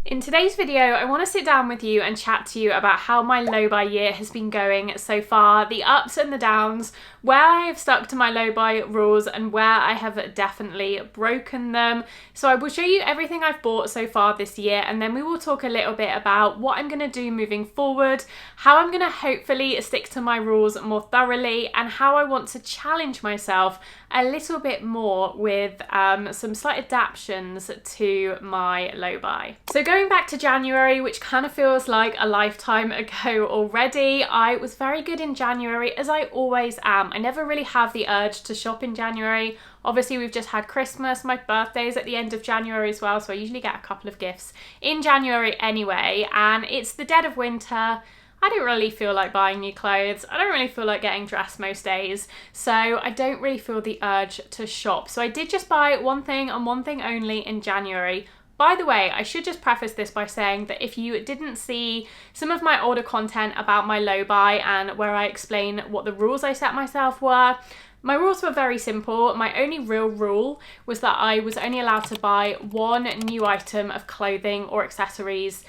In today's video, I want to sit down with you and chat to you about how my low-buy year has been going so far, the ups and the downs, where I have stuck to my low-buy rules and where I have definitely broken them. So I will show you everything I've bought so far this year, and then we will talk a little bit about what I'm going to do moving forward, how I'm going to hopefully stick to my rules more thoroughly, and how I want to challenge myself a little bit more with some slight adaptations to my low-buy. So going back to January, which kind of feels like a lifetime ago already, I was very good in January, as I always am. I never really have the urge to shop in January. Obviously, we've just had Christmas, my birthday's at the end of January as well, so I usually get a couple of gifts in January anyway, and it's the dead of winter. I don't really feel like buying new clothes. I don't really feel like getting dressed most days. So I don't really feel the urge to shop. So I did just buy one thing and one thing only in January. By the way, I should just preface this by saying that if you didn't see some of my older content about my low buy and where I explain what the rules I set myself were, my rules were very simple. My only real rule was that I was only allowed to buy one new item of clothing or accessories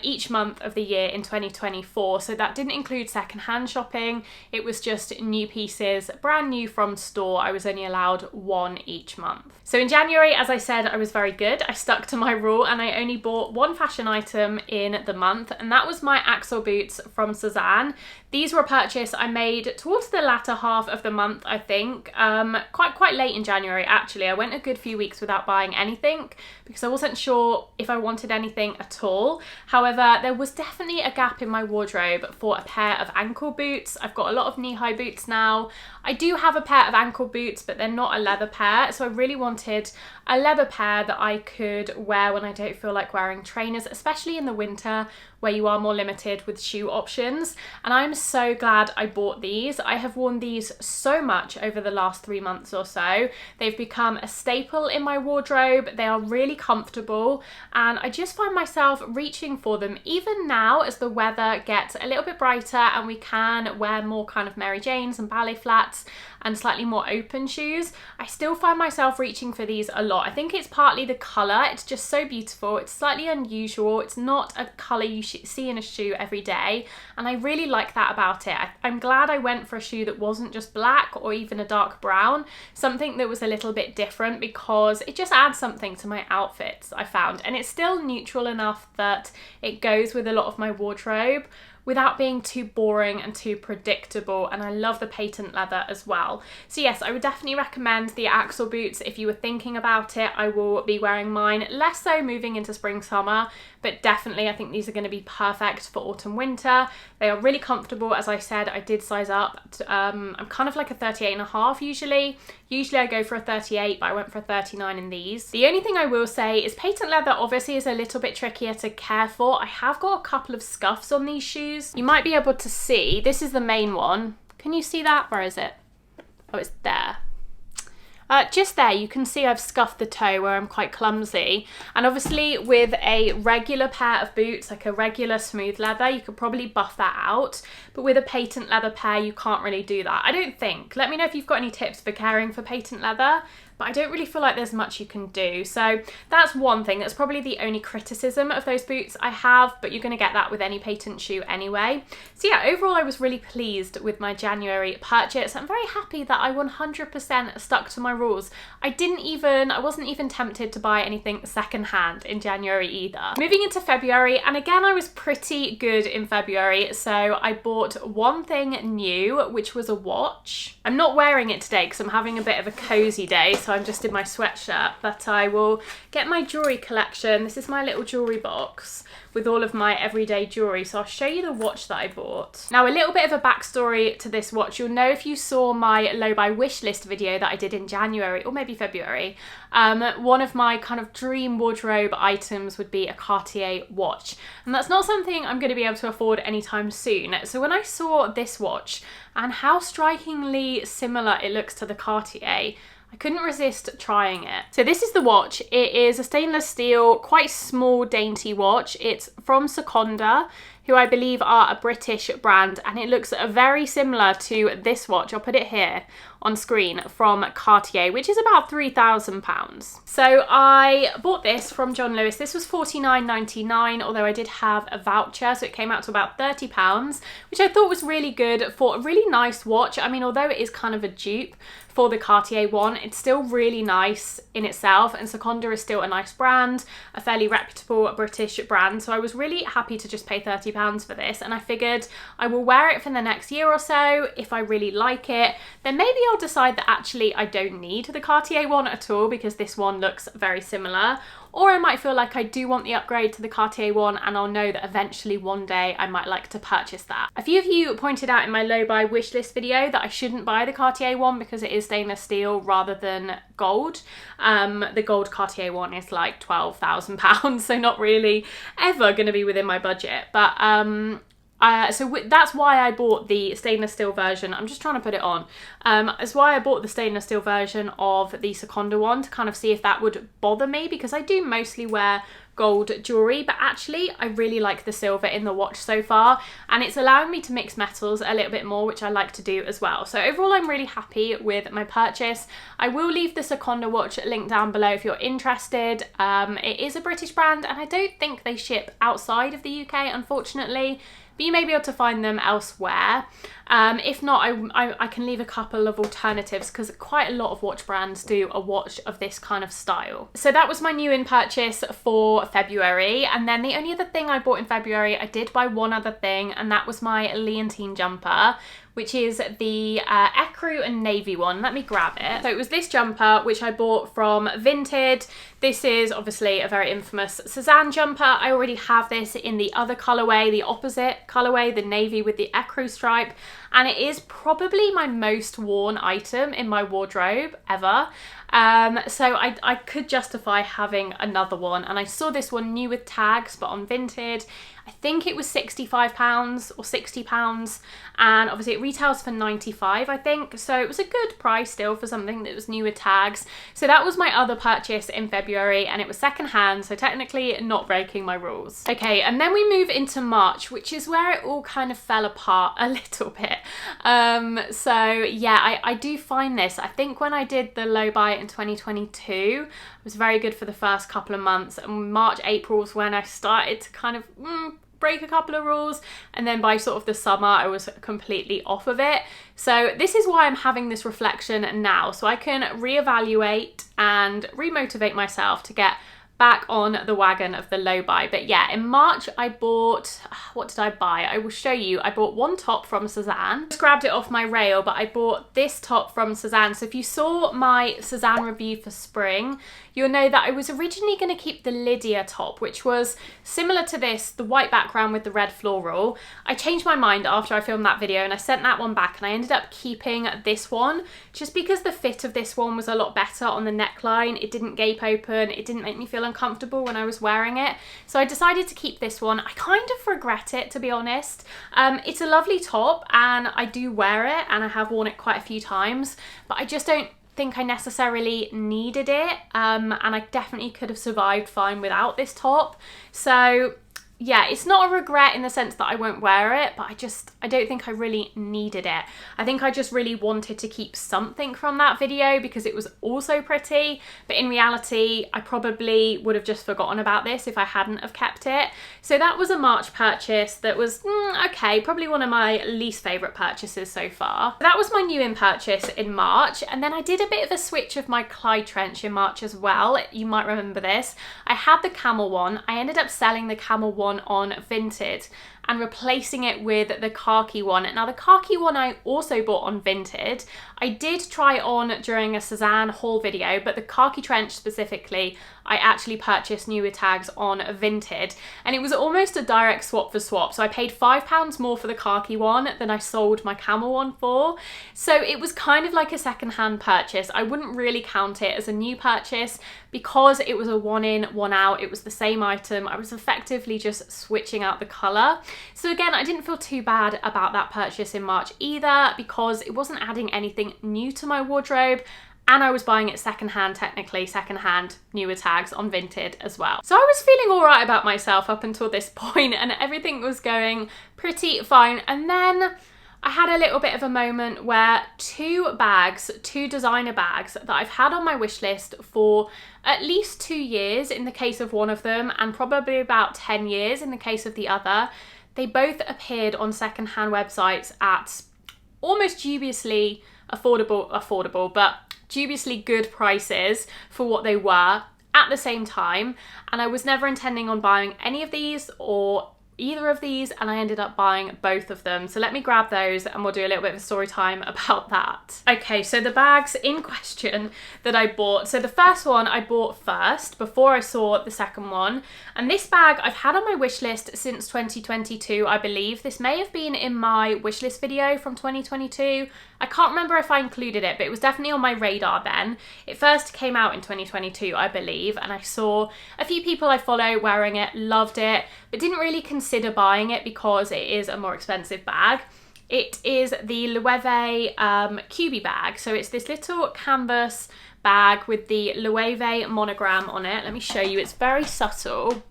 each month of the year in 2024. So that didn't include secondhand shopping. It was just new pieces, brand new from store. I was only allowed one each month. So in January, as I said, I was very good. I stuck to my rule and I only bought one fashion item in the month, and that was my axle boots from Sézane. These were a purchase I made towards the latter half of the month, I think, quite late in January actually. I went a good few weeks without buying anything because I wasn't sure if I wanted anything at all. However, there was definitely a gap in my wardrobe for a pair of ankle boots. I've got a lot of knee-high boots now. I do have a pair of ankle boots, but they're not a leather pair, so I really wanted a leather pair that I could wear when I don't feel like wearing trainers, especially in the winter where you are more limited with shoe options. And I'm so glad I bought these. I have worn these so much over the last 3 months or so. They've become a staple in my wardrobe. They are really comfortable, and I just find myself reaching for them even now as the weather gets a little bit brighter and we can wear more kind of Mary Janes and ballet flats and slightly more open shoes. I still find myself reaching for these a lot. I think it's partly the colour. It's just so beautiful. It's slightly unusual. It's not a colour you see in a shoe every day, and I really like that about it. I'm glad I went for a shoe that wasn't just black or even a dark brown, something that was a little bit different, because it just adds something to my outfits, I found, and it's still neutral enough that it goes with a lot of my wardrobe without being too boring and too predictable. And I love the patent leather as well. So yes, I would definitely recommend the axle boots if you were thinking about it. I will be wearing mine less so moving into spring summer, but definitely I think these are going to be perfect for autumn winter. They are really comfortable. As I said, I did size up. I'm kind of like a 38.5 usually. Usually I go for a 38, but I went for a 39 in these. The only thing I will say is patent leather obviously is a little bit trickier to care for. I have got a couple of scuffs on these shoes. You might be able to see, this is the main one. Can you see that? Where is it? Oh, it's there. Just there, you can see I've scuffed the toe where I'm quite clumsy. And obviously with a regular pair of boots, like a regular smooth leather, you could probably buff that out. But with a patent leather pair, you can't really do that, I don't think. Let me know if you've got any tips for caring for patent leather, but I don't really feel like there's much you can do. So that's one thing. That's probably the only criticism of those boots I have, but you're going to get that with any patent shoe anyway. So yeah, overall I was really pleased with my January purchase. I'm very happy that I 100% stuck to my rules. I wasn't even tempted to buy anything secondhand in January either. Moving into February, and again I was pretty good in February, so I bought one thing new, which was a watch. I'm not wearing it today because I'm having a bit of a cozy day, so I'm just in my sweatshirt, but I will get my jewellery collection. This is my little jewellery box with all of my everyday jewellery. So I'll show you the watch that I bought. Now, a little bit of a backstory to this watch. You'll know if you saw my low buy wish list video that I did in January or maybe February. One of my kind of dream wardrobe items would be a Cartier watch. And that's not something I'm going to be able to afford anytime soon. So when I saw this watch and how strikingly similar it looks to the Cartier, I couldn't resist trying it. So this is the watch. It is a stainless steel, quite small, dainty watch. It's from Seconda, who who I believe are a British brand, and it looks very similar to this watch. I'll put it here on screen, from Cartier, which is about £3,000. So I bought this from John Lewis. This was £49.99, although I did have a voucher, so it came out to about £30, which I thought was really good for a really nice watch. I mean, although it is kind of a dupe for the Cartier one, it's still really nice in itself, and Seconda is still a nice brand, a fairly reputable British brand, so I was really happy to just pay £30 for this, and I figured I will wear it for the next year or so. If I really like it, then maybe I'll decide that actually I don't need the Cartier one at all because this one looks very similar, or I might feel like I do want the upgrade to the Cartier one, and I'll know that eventually one day I might like to purchase that. A few of you pointed out in my low buy wish list video that I shouldn't buy the Cartier one because it is stainless steel rather than gold. The gold Cartier one is like £12,000, so not really ever going to be within my budget, but that's why I bought the stainless steel version. I'm just trying to put it on. That's why I bought the stainless steel version of the Seconda one, to kind of see if that would bother me, because I do mostly wear gold jewellery, but actually I really like the silver in the watch so far, and it's allowing me to mix metals a little bit more, which I like to do as well. So overall, I'm really happy with my purchase. I will leave the Seconda watch link down below if you're interested. It is a British brand, and I don't think they ship outside of the UK, unfortunately, but you may be able to find them elsewhere. If not, I can leave a couple of alternatives, because quite a lot of watch brands do a watch of this kind of style. So that was my new in purchase for February, and then the only other thing I bought in February, I did buy one other thing, and that was my Leontine jumper, which is the ecru and navy one. Let me grab it. So it was this jumper, which I bought from Vinted. This is obviously a very infamous Sézane jumper. I already have this in the other colourway, the opposite colourway, the navy with the ecru stripe, and it is probably my most worn item in my wardrobe ever. So I could justify having another one, and I saw this one new with tags, but on Vinted. I think it was £65 or £60, and obviously it retails for £95, I think, so it was a good price still for something that was new with tags. So that was my other purchase in February, and it was secondhand, so technically not breaking my rules. Okay, and then we move into March, which is where it all kind of fell apart a little bit. So yeah, I do find this. I think when I did the low buy in 2022, it was very good for the first couple of months, and March, April was when I started to kind of break a couple of rules, and then by sort of the summer I was completely off of it. So this is why I'm having this reflection now, so I can reevaluate and remotivate myself to get back on the wagon of the low buy. But yeah, in March I bought, what did I buy? I will show you. I bought one top from Sézane. Just grabbed it off my rail, but I bought this top from Sézane. So if you saw my Sézane review for spring, you'll know that I was originally going to keep the Lydia top, which was similar to this, the white background with the red floral. I changed my mind after I filmed that video, and I sent that one back, and I ended up keeping this one just because the fit of this one was a lot better on the neckline. It didn't gape open, it didn't make me feel uncomfortable when I was wearing it, so I decided to keep this one. I kind of regret it, to be honest. It's a lovely top, and I do wear it, and I have worn it quite a few times, but I just don't think I necessarily needed it, and I definitely could have survived fine without this top. So yeah, it's not a regret in the sense that I won't wear it, but I don't think I really needed it. I think I just really wanted to keep something from that video because it was also pretty, but in reality, I probably would have just forgotten about this if I hadn't have kept it. So that was a March purchase that was, okay, probably one of my least favourite purchases so far. That was my new in purchase in March, and then I did a bit of a switch of my Clyde trench in March as well. You might remember this. I had the camel one. I ended up selling the camel one on Vinted and replacing it with the khaki one. Now the khaki one I also bought on Vinted. I did try it on during a Sézane haul video, but the khaki trench specifically I actually purchased new with tags on Vinted, and it was almost a direct swap for swap. So I paid £5 more for the khaki one than I sold my camel one for. So it was kind of like a second-hand purchase. I wouldn't really count it as a new purchase because it was a one in, one out. It was the same item. I was effectively just switching out the colour. So again, I didn't feel too bad about that purchase in March either because it wasn't adding anything new to my wardrobe, and I was buying it secondhand, technically secondhand, newer tags on Vinted as well. So I was feeling all right about myself up until this point, and everything was going pretty fine. And then I had a little bit of a moment where two designer bags that I've had on my wish list for at least 2 years in the case of one of them, and probably about 10 years in the case of the other, they both appeared on secondhand websites at almost dubiously affordable, but dubiously good prices for what they were at the same time. And I was never intending on buying any of these or either of these, and I ended up buying both of them. So let me grab those and we'll do a little bit of a story time about that. Okay, so the bags in question that I bought. So the first one I bought first before I saw the second one. And this bag I've had on my wish list since 2022, I believe. This may have been in my wish list video from 2022. I can't remember if I included it, but it was definitely on my radar then. It first came out in 2022, I believe, and I saw a few people I follow wearing it, loved it, but didn't really consider buying it because it is a more expensive bag. It is the Loewe QB bag. So it's this little canvas bag with the Loewe monogram on it. Let me show you, it's very subtle.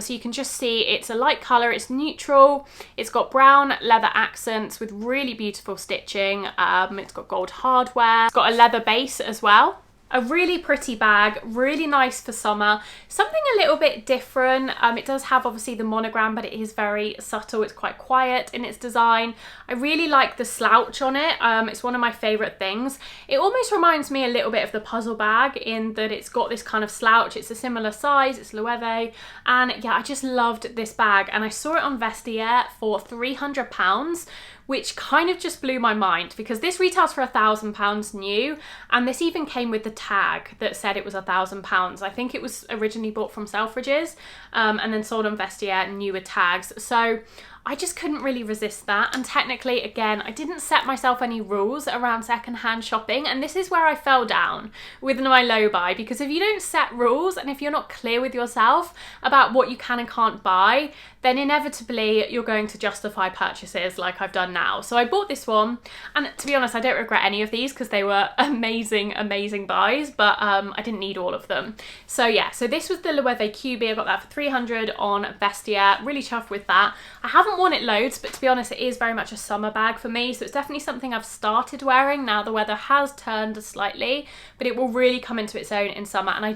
So you can just see it's a light colour, it's neutral, it's got brown leather accents with really beautiful stitching, it's got gold hardware, it's got a leather base as well. A really pretty bag, really nice for summer. Something a little bit different. It does have obviously the monogram, but it is very subtle. It's quite quiet in its design. I really like the slouch on it. It's one of my favourite things. It almost reminds me a little bit of the puzzle bag in that it's got this kind of slouch. It's a similar size, it's Loewe. And yeah, I just loved this bag. And I saw it on Vestiaire for £300, which kind of just blew my mind because this retails for £1,000 new, and this even came with the tag that said it was £1,000. I think it was originally bought from Selfridges and then sold on Vestiaire, newer tags. So I just couldn't really resist that. And technically, again, I didn't set myself any rules around secondhand shopping. And this is where I fell down with my low buy, because if you don't set rules and if you're not clear with yourself about what you can and can't buy, then inevitably you're going to justify purchases like I've done now. So I bought this one, and to be honest, I don't regret any of these because they were amazing, amazing buys, but I didn't need all of them. So yeah, so this was the Loewe QB. I got that for 300 on Vestiaire. Really chuffed with that. I haven't worn it loads, but to be honest, it is very much a summer bag for me. So it's definitely something I've started wearing now. The weather has turned slightly, but it will really come into its own in summer. And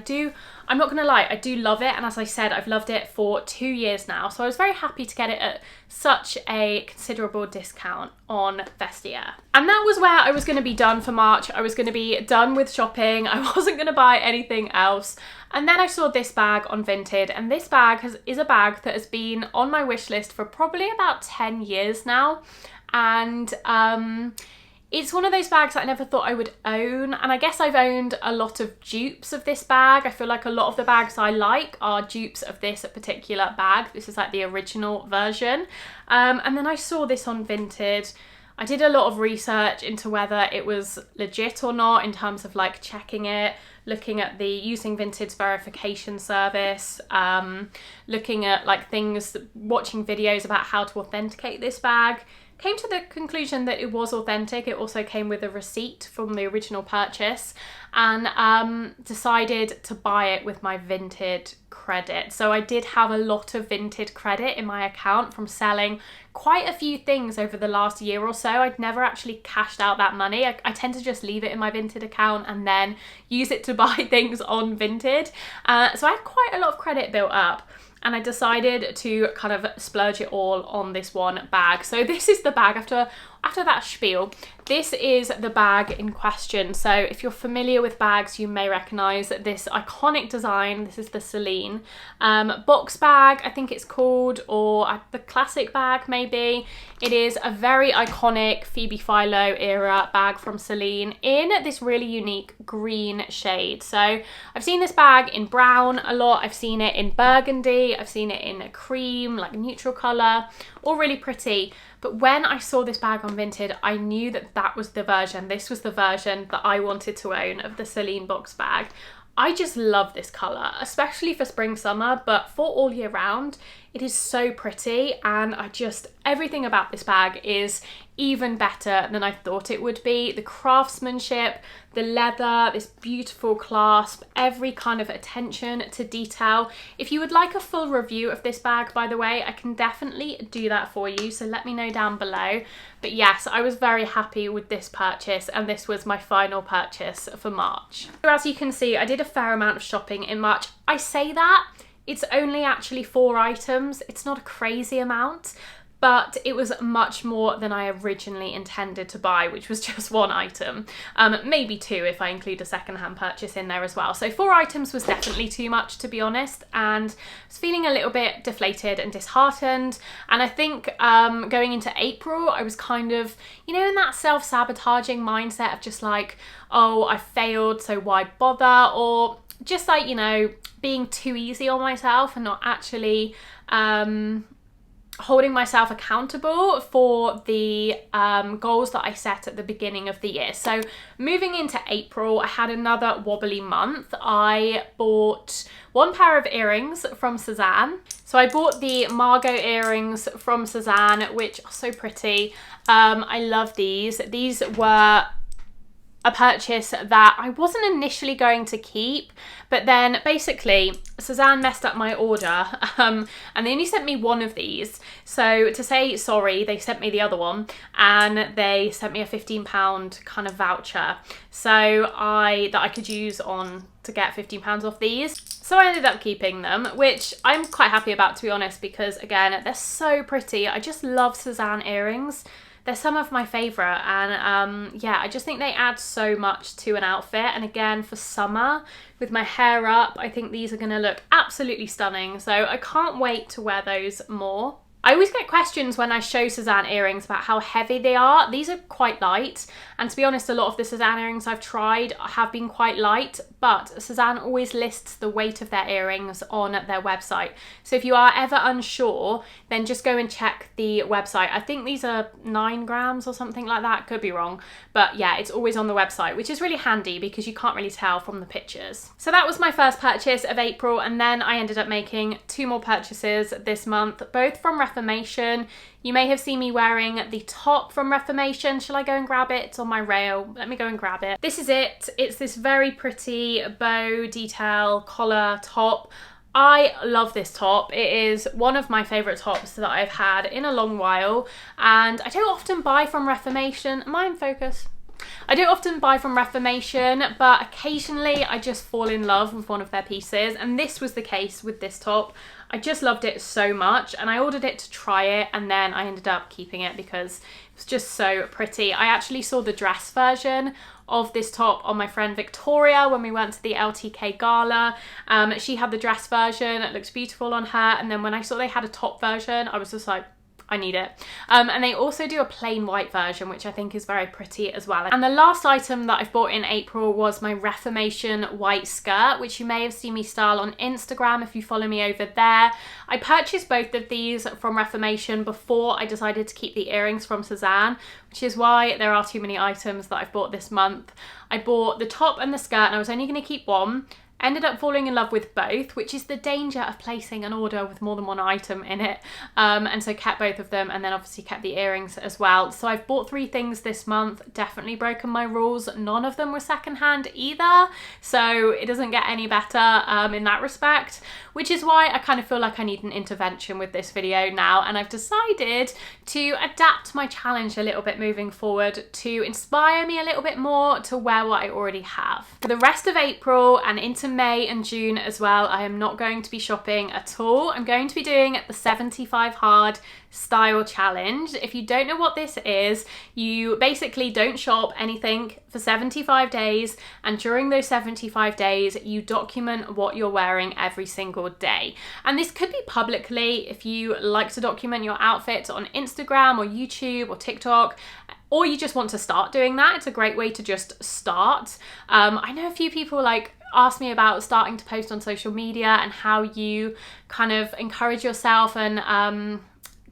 I'm not gonna lie, I do love it. And as I said, I've loved it for 2 years now. So I was very happy to get it at such a considerable discount on Vestiaire. And that was where I was gonna be done for March. I was gonna be done with shopping. I wasn't gonna buy anything else. And then I saw this bag on Vinted, and this bag is a bag that has been on my wish list for probably about 10 years now. And it's one of those bags that I never thought I would own, and I guess I've owned a lot of dupes of this bag. I feel like a lot of the bags I like are dupes of this particular bag. This is like the original version. And then I saw this on Vinted. I did a lot of research into whether it was legit or not in terms of like checking it, looking at using Vinted's verification service, looking at like things, watching videos about how to authenticate this bag. Came to the conclusion that it was authentic. It also came with a receipt from the original purchase, and decided to buy it with my Vinted credit. So I did have a lot of Vinted credit in my account from selling quite a few things over the last year or so. I'd never actually cashed out that money. I tend to just leave it in my Vinted account and then use it to buy things on Vinted. So I had quite a lot of credit built up. And I decided to kind of splurge it all on this one bag. So this is the bag after that spiel. This is the bag in question. So if you're familiar with bags, you may recognize this iconic design. This is the Sézane box bag, I think it's called, or the classic bag maybe. It is a very iconic Phoebe Philo era bag from Sézane in this really unique green shade. So I've seen this bag in brown a lot. I've seen it in burgundy. I've seen it in a cream, like neutral color, all really pretty. But when I saw this bag on Vinted, I knew that that was the version. This was the version that I wanted to own of the Sézane box bag. I just love this colour, especially for spring, summer, but for all year round, it is so pretty, and I just Everything about this bag is even better than I thought it would be. The craftsmanship, the leather, this beautiful clasp, every kind of attention to detail. If you would like a full review of this bag, by the way, I can definitely do that for you, so let me know down below. But yes, I was very happy with this purchase, and this was my final purchase for March. So as you can see, I did a fair amount of shopping in March. I say that, it's only actually 4 items. It's not a crazy amount, but it was much more than I originally intended to buy, which was just 1 item. Maybe 2 if I include a secondhand purchase in there as well. So 4 items was definitely too much, to be honest, and I was feeling a little bit deflated and disheartened. And I think going into April, I was kind of, you know, in that self-sabotaging mindset of just like, oh, I failed, so why bother? Or just like, you know, being too easy on myself and not actually holding myself accountable for the goals that I set at the beginning of the year. So moving into April, I had another wobbly month. I bought 1 pair of earrings from Sézane. So I bought the Margot earrings from Sézane, which are so pretty. I love these. These were a purchase that I wasn't initially going to keep, but then basically Sézane messed up my order and they only sent me 1 of these. So to say sorry, they sent me the other one, and they sent me a £15 kind of voucher so that I could use on to get £15 off these. So I ended up keeping them, which I'm quite happy about, to be honest, because again, they're so pretty. I just love Sézane earrings. They're some of my favourite, and yeah, I just think they add so much to an outfit. And again, for summer, with my hair up, I think these are going to look absolutely stunning. So I can't wait to wear those more. I always get questions when I show Sézane earrings about how heavy they are. These are quite light, and to be honest, a lot of the Sézane earrings I've tried have been quite light, but Sézane always lists the weight of their earrings on their website. So if you are ever unsure, then just go and check the website. I think these are 9 grams or something like that, could be wrong, but yeah, it's always on the website, which is really handy because you can't really tell from the pictures. So that was my first purchase of April, and then I ended up making 2 more purchases this month, both from Reformation. You may have seen me wearing the top from Reformation. Shall I go and grab it? It's on my rail. Let me go and grab it. This is it. It's this very pretty bow detail collar top. I love this top. It is one of my favourite tops that I've had in a long while, and I don't often buy from Reformation. Am I in focus? I don't often buy from Reformation, but occasionally I just fall in love with one of their pieces, and this was the case with this top. I just loved it so much, and I ordered it to try it, and then I ended up keeping it because it was just so pretty. I actually saw the dress version of this top on my friend Victoria when we went to the LTK gala. She had the dress version. It looks beautiful on her, and then when I saw they had a top version, I was just like, I need it. And they also do a plain white version, which I think is very pretty as well. And the last item that I've bought in April was my Reformation white skirt, which you may have seen me style on Instagram if you follow me over there. I purchased both of these from Reformation before I decided to keep the earrings from Sézane, which is why there are too many items that I've bought this month. I bought the top and the skirt, and I was only going to keep one. Ended up falling in love with both, which is the danger of placing an order with more than 1 item in it. And so kept both of them, and then obviously kept the earrings as well. So I've bought 3 things this month, definitely broken my rules. None of them were secondhand either, so it doesn't get any better in that respect, which is why I kind of feel like I need an intervention with this video now, and I've decided to adapt my challenge a little bit moving forward to inspire me a little bit more to wear what I already have. For the rest of April and into May and June as well, I am not going to be shopping at all. I'm going to be doing the 75 hard style challenge. If you don't know what this is, you basically don't shop anything for 75 days, and during those 75 days you document what you're wearing every single day. And this could be publicly if you like to document your outfits on Instagram or YouTube or TikTok, or you just want to start doing that. It's a great way to just start. I know a few people ask me about starting to post on social media and how you kind of encourage yourself and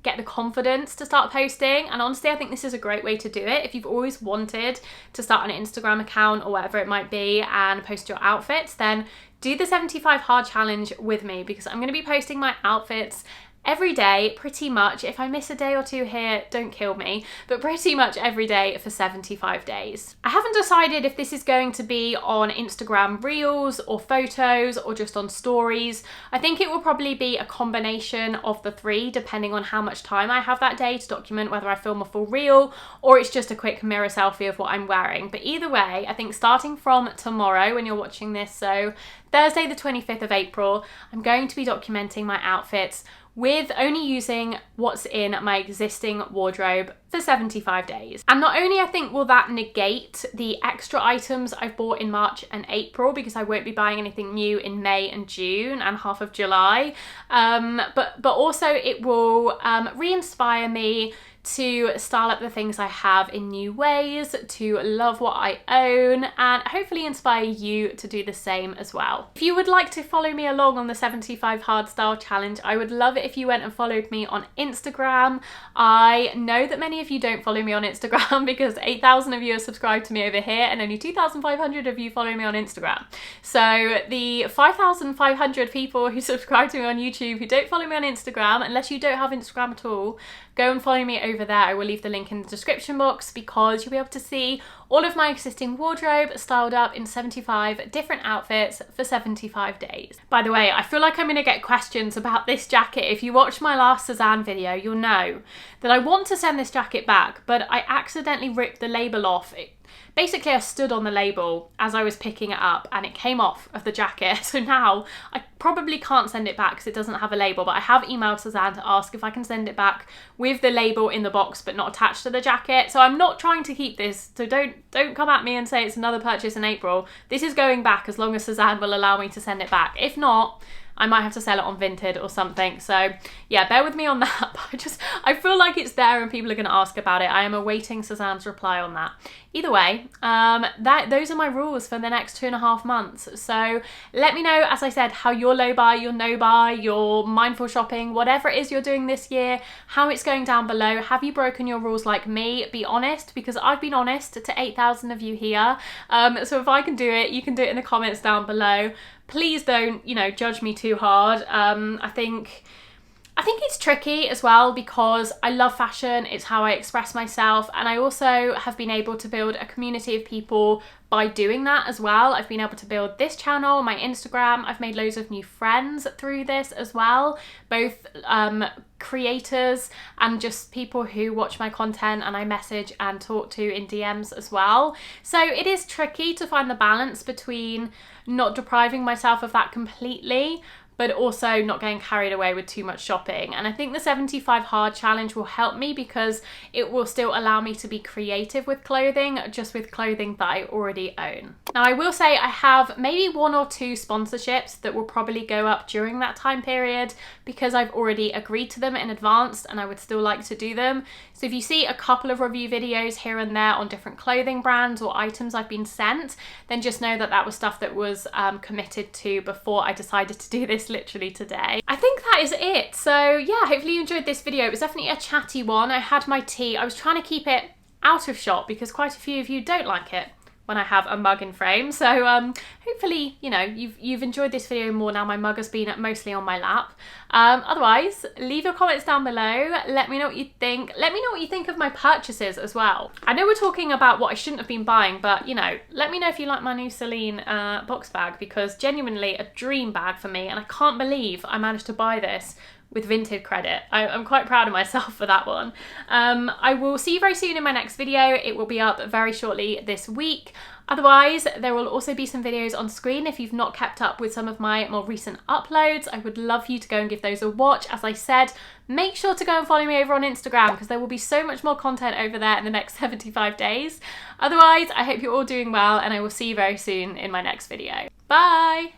get the confidence to start posting. And honestly, I think this is a great way to do it. If you've always wanted to start an Instagram account or whatever it might be and post your outfits, then do the 75 hard challenge with me, because I'm going to be posting my outfits every day, pretty much. If I miss a day or two here, don't kill me, but pretty much every day for 75 days. I haven't decided if this is going to be on Instagram Reels or photos or just on stories. I think it will probably be a combination of the three, depending on how much time I have that day to document whether I film a full reel or it's just a quick mirror selfie of what I'm wearing. But either way, I think starting from tomorrow when you're watching this, so Thursday the 25th of April, I'm going to be documenting my outfits with only using what's in my existing wardrobe for 75 days. And not only I think will that negate the extra items I've bought in March and April, because I won't be buying anything new in May and June and half of July, but also it will re-inspire me to style up the things I have in new ways, to love what I own, and hopefully inspire you to do the same as well. If you would like to follow me along on the 75 Hard Style Challenge, I would love it if you went and followed me on Instagram. I know that many of you don't follow me on Instagram because 8,000 of you are subscribed to me over here and only 2,500 of you follow me on Instagram. So the 5,500 people who subscribe to me on YouTube who don't follow me on Instagram, unless you don't have Instagram at all, go and follow me over there. I will leave the link in the description box because you'll be able to see all of my existing wardrobe styled up in 75 different outfits for 75 days. By the way, I feel like I'm going to get questions about this jacket. If you watched my last Sézane video, you'll know that I want to send this jacket back, but I accidentally ripped the label off. Basically, I stood on the label as I was picking it up and it came off of the jacket. So now I probably can't send it back because it doesn't have a label, but I have emailed Sézane to ask if I can send it back with the label in the box but not attached to the jacket. So I'm not trying to keep this, so don't come at me and say it's another purchase in April. This is going back as long as Sézane will allow me to send it back. If not, I might have to sell it on Vinted or something. So yeah, bear with me on that. But I feel like it's there and people are going to ask about it. I am awaiting Sézane's reply on that. Either way, those are my rules for the next 2.5 months. So let me know, as I said, how your low buy, your no buy, your mindful shopping, whatever it is you're doing this year, how it's going down below. Have you broken your rules like me? Be honest, because I've been honest to 8,000 of you here. So if I can do it, you can do it in the comments down below. Please don't, judge me too hard. I think it's tricky as well because I love fashion, it's how I express myself, and I also have been able to build a community of people by doing that as well. I've been able to build this channel, my Instagram, I've made loads of new friends through this as well, both creators and just people who watch my content and I message and talk to in DMs as well. So it is tricky to find the balance between not depriving myself of that completely, but also not getting carried away with too much shopping. And I think the 75 Hard Challenge will help me because it will still allow me to be creative with clothing, just with clothing that I already own. Now I will say I have maybe 1 or 2 sponsorships that will probably go up during that time period because I've already agreed to them in advance and I would still like to do them. So if you see a couple of review videos here and there on different clothing brands or items I've been sent, then just know that that was stuff that was committed to before I decided to do this literally today. I think that is it. So yeah, hopefully you enjoyed this video. It was definitely a chatty one. I had my tea. I was trying to keep it out of shot because quite a few of you don't like it when I have a mug in frame. So hopefully, you've enjoyed this video more now. My mug has been mostly on my lap. Otherwise, leave your comments down below. Let me know what you think. Let me know what you think of my purchases as well. I know we're talking about what I shouldn't have been buying, but let me know if you like my new Celine box bag, because genuinely a dream bag for me, and I can't believe I managed to buy this with Vinted credit. I'm quite proud of myself for that one. I will see you very soon in my next video. It will be up very shortly this week. Otherwise, there will also be some videos on screen if you've not kept up with some of my more recent uploads. I would love you to go and give those a watch. As I said, make sure to go and follow me over on Instagram because there will be so much more content over there in the next 75 days. Otherwise, I hope you're all doing well and I will see you very soon in my next video. Bye!